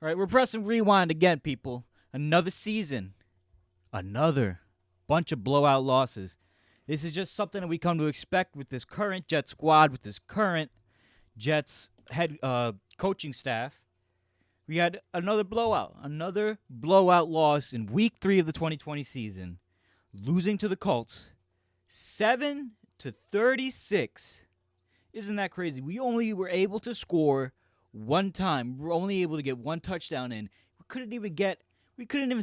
All right, we're pressing rewind again, people. Another season, another bunch of blowout losses. This is just something that we come to expect with this current Jets squad, with this current Jets head coaching staff. We had another blowout loss in Week 3 of the 2020 season, losing to the Colts, 7-36. Isn't that crazy? We only were able to score one time. We were only able to get one touchdown in. We couldn't even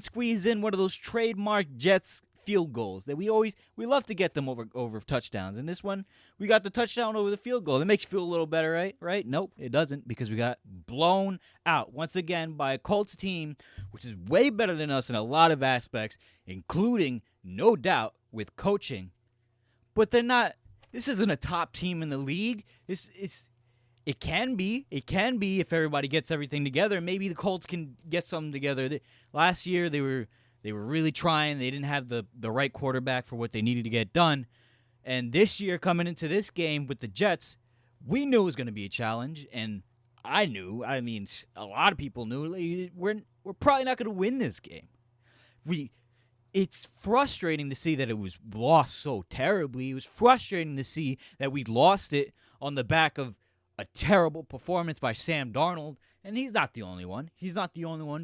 squeeze in one of those trademark Jets field goals that we love to get them over touchdowns. And this one, we got the touchdown over the field goal. That makes you feel a little better, right? Nope, it doesn't, because we got blown out once again by a Colts team, which is way better than us in a lot of aspects, including, no doubt, with coaching. But they're not. This isn't a top team in the league. It can be if everybody gets everything together. Maybe the Colts can get something together. Last year they were really trying. They didn't have the right quarterback for what they needed to get done. And this year, coming into this game with the Jets, we knew it was going to be a challenge. And I knew. I mean, a lot of people knew. We're probably not going to win this game. It's frustrating to see that it was lost so terribly. It was frustrating to see that we lost it on the back of a terrible performance by Sam Darnold. And he's not the only one.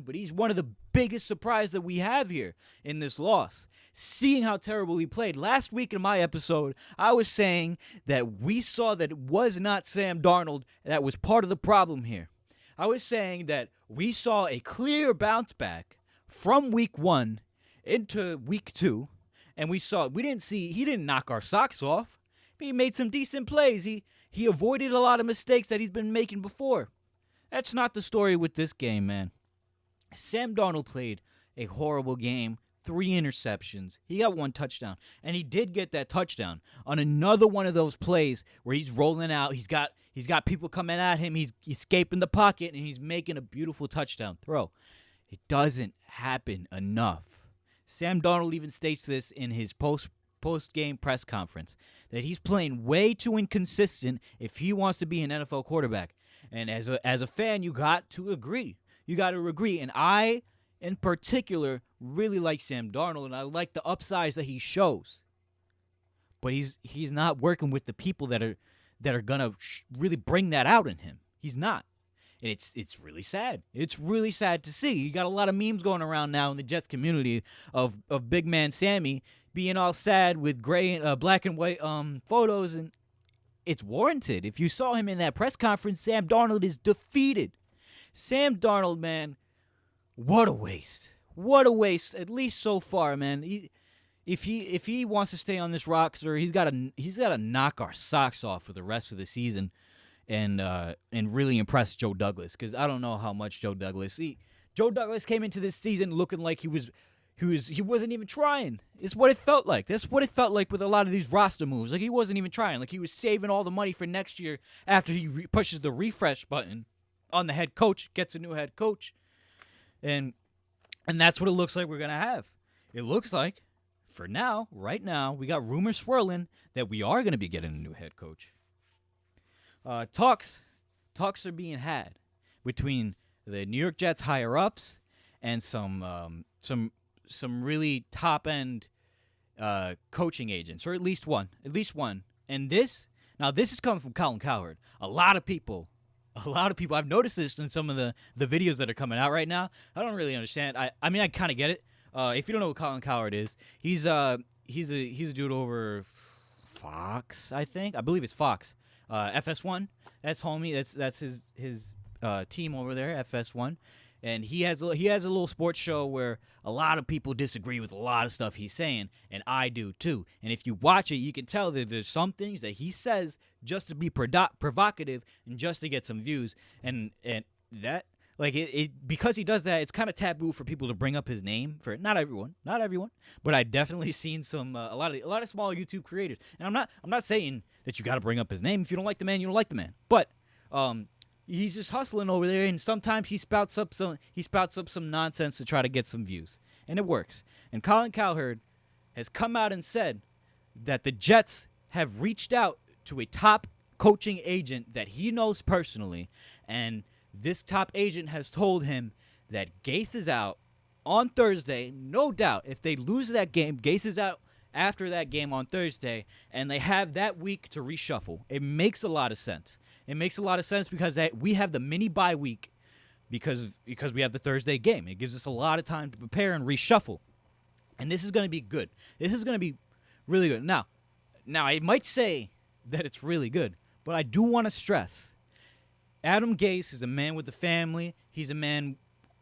But he's one of the biggest surprises that we have here in this loss. Seeing how terrible he played. Last week in my episode, I was saying that we saw that it was not Sam Darnold that was part of the problem here. I was saying that we saw a clear bounce back from week 1 into week 2, and he didn't knock our socks off. He made some decent plays. He avoided a lot of mistakes that he's been making before. That's not the story with this game, man. Sam Darnold played a horrible game, 3 interceptions. He got 1 touchdown, and he did get that touchdown on another one of those plays where he's rolling out. He's got people coming at him. He's escaping the pocket, and he's making a beautiful touchdown throw. It doesn't happen enough. Sam Darnold even states this in his post-game press conference, that he's playing way too inconsistent if he wants to be an NFL quarterback. And as a fan, you got to agree. And I, in particular, really like Sam Darnold, and I like the upsides that he shows. But he's not working with the people that are gonna really bring that out in him. He's not. And it's really sad. It's really sad to see. You got a lot of memes going around now in the Jets community of Big Man Sammy being all sad with black and white photos, and it's warranted. If you saw him in that press conference, Sam Darnold is defeated. Sam Darnold, man, what a waste. What a waste. At least so far, man. If he wants to stay on this roster, he's got to knock our socks off for the rest of the season. And really impress Joe Douglas, because I don't know how much Joe Douglas came into this season looking like he wasn't even trying. It's what it felt like. That's what it felt like with a lot of these roster moves. Like he wasn't even trying. Like he was saving all the money for next year after he pushes the refresh button on the head coach, gets a new head coach, and that's what it looks like we're gonna have. It looks like, for now, right now, we got rumors swirling that we are gonna be getting a new head coach. Talks are being had between the New York Jets higher ups and some really top end coaching agents, or at least one. And this is coming from Colin Cowherd. A lot of people. I've noticed this in some of the videos that are coming out right now. I don't really understand. I mean, I kind of get it. If you don't know what Colin Cowherd is, he's a dude over Fox, I think. I believe it's Fox. FS1, that's homie. That's his team over there, FS1, and he has a little sports show where a lot of people disagree with a lot of stuff he's saying, and I do too. And if you watch it, you can tell that there's some things that he says just to be provocative and just to get some views, and that. Like because he does that, it's kind of taboo for people to bring up his name. For not everyone, but I definitely seen some a lot of small YouTube creators. And I'm not saying that you got to bring up his name. If you don't like the man, you don't like the man. But he's just hustling over there, and sometimes he spouts up some nonsense to try to get some views, and it works. And Colin Cowherd has come out and said that the Jets have reached out to a top coaching agent that he knows personally, and this top agent has told him that Gase is out on Thursday. No doubt. If they lose that game, Gase is out after that game on Thursday, and they have that week to reshuffle. It makes a lot of sense. It makes a lot of sense because we have the mini bye week because we have the Thursday game. It gives us a lot of time to prepare and reshuffle. And this is going to be good. This is going to be really good. Now, I might say that it's really good, but I do want to stress Adam Gase is a man with a family. He's a man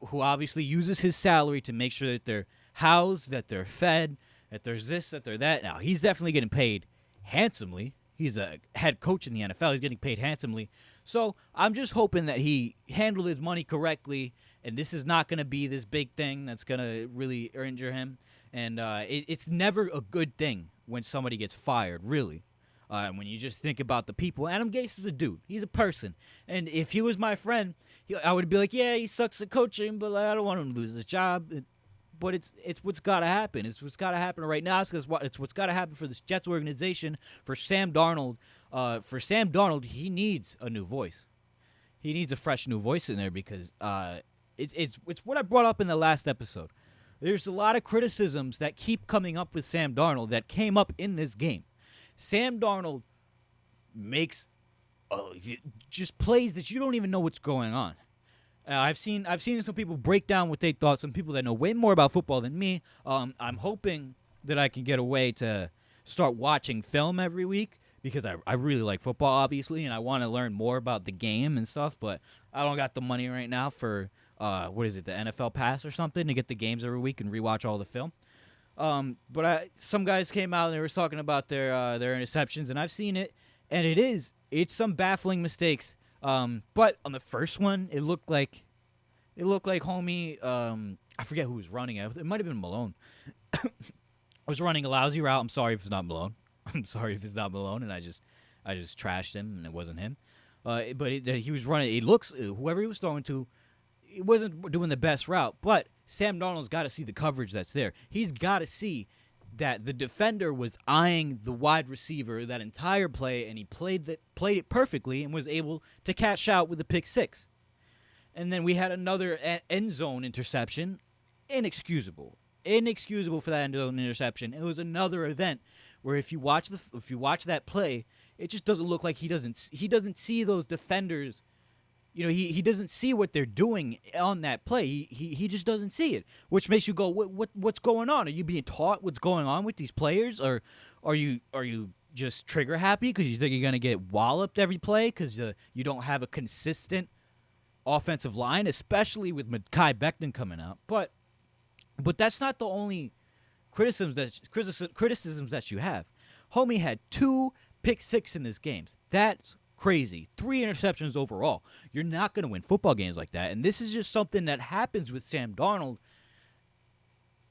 who obviously uses his salary to make sure that they're housed, that they're fed, that there's this, that they're that. Now, he's definitely getting paid handsomely. He's a head coach in the NFL. He's getting paid handsomely. So I'm just hoping that he handled his money correctly, and this is not going to be this big thing that's going to really injure him. And it's never a good thing when somebody gets fired, really. When you just think about the people. Adam Gase is a dude. He's a person. And if he was my friend, I would be like, yeah, he sucks at coaching, but I don't want him to lose his job. But it's what's got to happen. It's what's got to happen right now. It's what's got to happen for this Jets organization, for Sam Darnold. For Sam Darnold, he needs a new voice. He needs a fresh new voice in there because it's what I brought up in the last episode. There's a lot of criticisms that keep coming up with Sam Darnold that came up in this game. Sam Darnold makes just plays that you don't even know what's going on. I've seen some people break down what they thought, some people that know way more about football than me. I'm hoping that I can get a way to start watching film every week because I really like football, obviously, and I want to learn more about the game and stuff, but I don't got the money right now for, the NFL Pass or something to get the games every week and rewatch all the film. But some guys came out and they were talking about their interceptions, and I've seen it, and it's some baffling mistakes. But on the first one, it looked like homie, I forget who was running it. It might have been Malone. Was running a lousy route. I'm sorry if it's not Malone. And I just trashed him, and it wasn't him. But he was running. It looks whoever he was throwing to, he wasn't doing the best route. But Sam Darnold's got to see the coverage that's there. He's got to see that the defender was eyeing the wide receiver that entire play, and he played it perfectly and was able to cash out with a pick six. And then we had another end zone interception, inexcusable for that end zone interception. It was another event where if you watch that play, it just doesn't look like he doesn't see those defenders. You know, he doesn't see what they're doing on that play. He just doesn't see it, which makes you go, what's going on? Are you being taught what's going on with these players, or are you just trigger happy because you think you're gonna get walloped every play because you don't have a consistent offensive line, especially with Mekhi Becton coming out? But that's not the only criticisms that you have. Homie had 2 pick six in this game. That's crazy. 3 interceptions overall. You're not going to win football games like that. And this is just something that happens with Sam Darnold.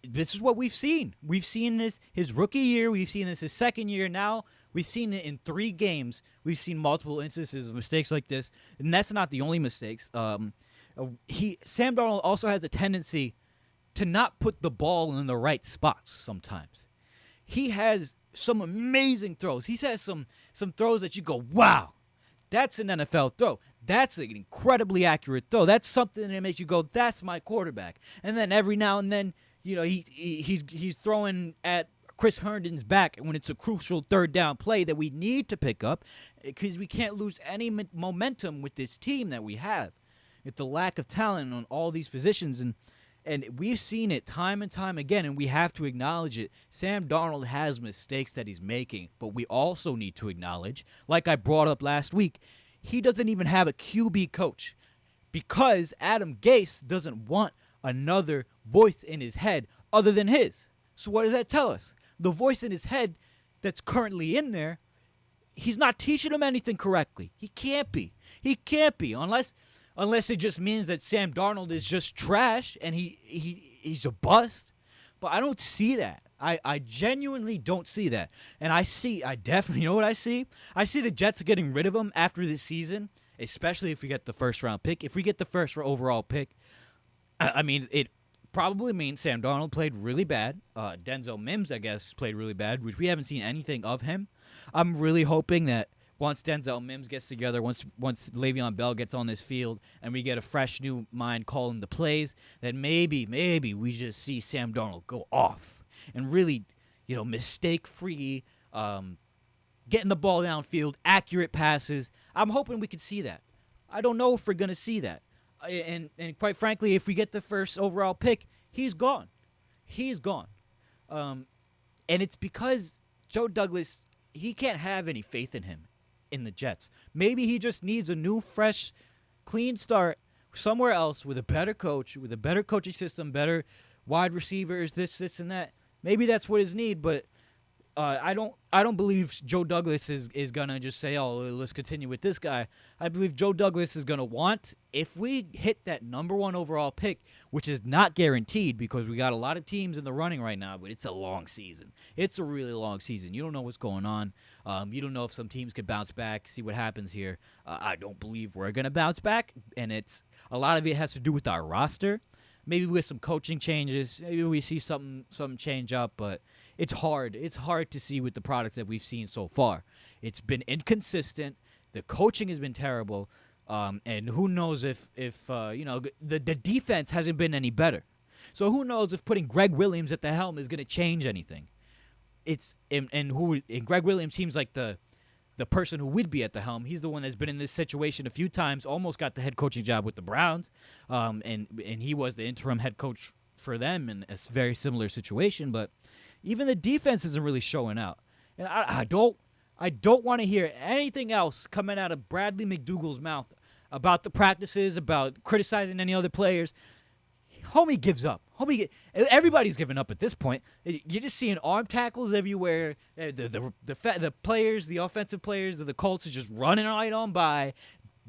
This is what we've seen. We've seen this his rookie year. We've seen this his second year. Now we've seen it in 3 games. We've seen multiple instances of mistakes like this. And that's not the only mistakes. Sam Darnold also has a tendency to not put the ball in the right spots sometimes. He has some amazing throws. He has some throws that you go, wow. That's an NFL throw. That's an incredibly accurate throw. That's something that makes you go, that's my quarterback. And then every now and then, you know, he's throwing at Chris Herndon's back when it's a crucial third down play that we need to pick up because we can't lose any momentum with this team that we have. With the lack of talent on all these positions, and we've seen it time and time again, and we have to acknowledge it. Sam Darnold has mistakes that he's making, but we also need to acknowledge, like I brought up last week, he doesn't even have a QB coach because Adam Gase doesn't want another voice in his head other than his. So what does that tell us? The voice in his head that's currently in there, he's not teaching him anything correctly. He can't be. Unless it just means that Sam Darnold is just trash and he's a bust. But I don't see that. I genuinely don't see that. And I definitely, you know what I see? I see the Jets getting rid of him after this season, especially if we get the first round pick. If we get the first overall pick, I mean, it probably means Sam Darnold played really bad. Denzel Mims, I guess, played really bad, which we haven't seen anything of him. I'm really hoping that once Denzel Mims gets together, once Le'Veon Bell gets on this field, and we get a fresh new mind calling the plays, then maybe we just see Sam Darnold go off and really, mistake-free, getting the ball downfield, accurate passes. I'm hoping we could see that. I don't know if we're gonna see that, and quite frankly, if we get the first overall pick, he's gone. He's gone, and it's because Joe Douglas, he can't have any faith in him in the Jets. Maybe he just needs a new, fresh, clean start somewhere else with a better coach, with a better coaching system, better wide receivers, this, and that. Maybe that's what his need, but I don't believe Joe Douglas is gonna just say, oh, let's continue with this guy. I believe Joe Douglas is gonna want, if we hit that number 1 overall pick, which is not guaranteed because we got a lot of teams in the running right now, but it's a long season. It's a really long season. You don't know what's going on. You don't know if some teams could bounce back, see what happens here. I don't believe we're gonna bounce back, and a lot of it has to do with our roster. Maybe with some coaching changes, maybe we see something change up, but it's hard. It's hard to see with the product that we've seen so far. It's been inconsistent. The coaching has been terrible, and who knows if the defense hasn't been any better. So who knows if putting Greg Williams at the helm is going to change anything. And Greg Williams seems like the person who would be at the helm. He's the one that's been in this situation a few times, almost got the head coaching job with the Browns, and he was the interim head coach for them in a very similar situation. But even the defense isn't really showing out. And I don't want to hear anything else coming out of Bradley McDougall's mouth about the practices, about criticizing any other players. Homie gives up. Everybody's giving up at this point. You're just seeing arm tackles everywhere. The players, the offensive players of the Colts is just running right on by,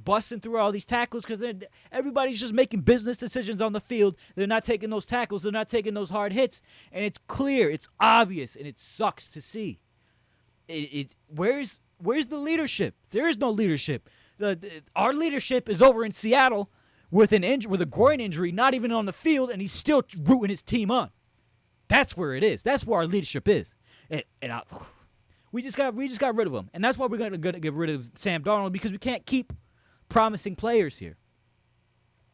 busting through all these tackles because everybody's just making business decisions on the field. They're not taking those tackles. They're not taking those hard hits. And it's clear, it's obvious, and it sucks to see. Where's the leadership? There is no leadership. Our leadership is over in Seattle with a groin injury, not even on the field, and he's still rooting his team on. That's where it is. That's where our leadership is. We just got rid of him, and that's why we're going to get rid of Sam Darnold, because we can't keep promising players here.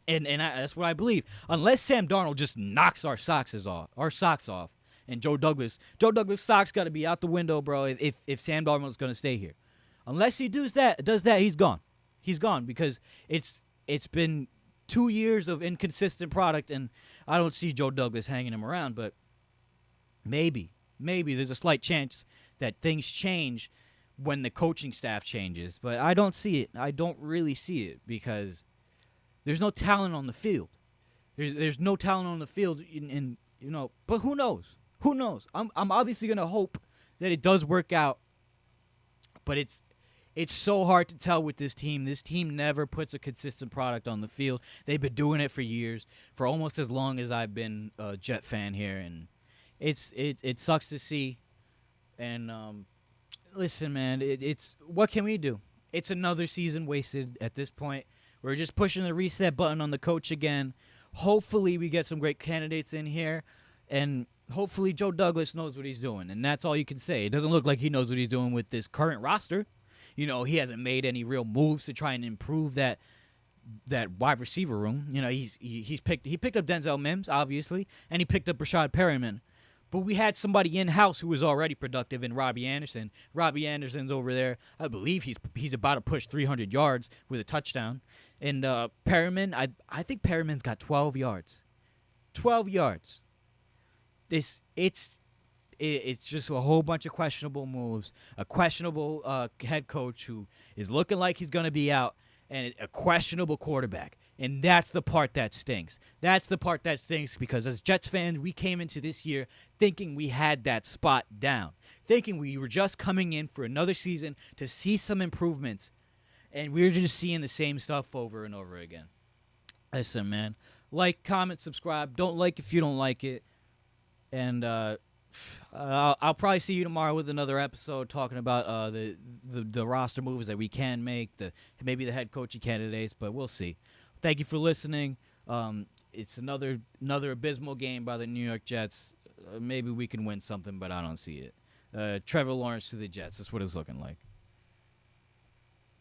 And that's what I believe. Unless Sam Darnold just knocks our socks off, and Joe Douglas socks got to be out the window, bro. If Sam Darnold is going to stay here, unless he does that, he's gone. He's gone because it's been 2 years of inconsistent product, and I don't see Joe Douglas hanging him around, but maybe there's a slight chance that things change when the coaching staff changes, but I don't see it. I don't really see it because there's no talent on the field. There's no talent on the field, but who knows? Who knows? I'm obviously going to hope that it does work out, but it's so hard to tell with this team. This team never puts a consistent product on the field. They've been doing it for years, for almost as long as I've been a Jet fan here, and it sucks to see. And listen, man, it's what can we do? It's another season wasted at this point. We're just pushing the reset button on the coach again. Hopefully we get some great candidates in here, and hopefully Joe Douglas knows what he's doing, and that's all you can say. It doesn't look like he knows what he's doing with this current roster. He hasn't made any real moves to try and improve that wide receiver room. He picked up Denzel Mims, obviously, and he picked up Rashad Perriman. But we had somebody in-house who was already productive in Robbie Anderson. Robbie Anderson's over there. I believe he's about to push 300 yards with a touchdown. And Perriman, I think Perriman's got 12 yards. 12 yards. It's just a whole bunch of questionable moves, a questionable head coach who is looking like he's going to be out, and a questionable quarterback. And that's the part that stinks. That's the part that stinks because as Jets fans, we came into this year thinking we had that spot down, thinking we were just coming in for another season to see some improvements, and we're just seeing the same stuff over and over again. Listen, man, like, comment, subscribe. Don't like if you don't like it. And I'll probably see you tomorrow with another episode talking about the roster moves that we can make, maybe the head coaching candidates, but we'll see. Thank you for listening. It's another abysmal game by the New York Jets. Maybe we can win something, but I don't see it. Trevor Lawrence to the Jets. That's what it's looking like.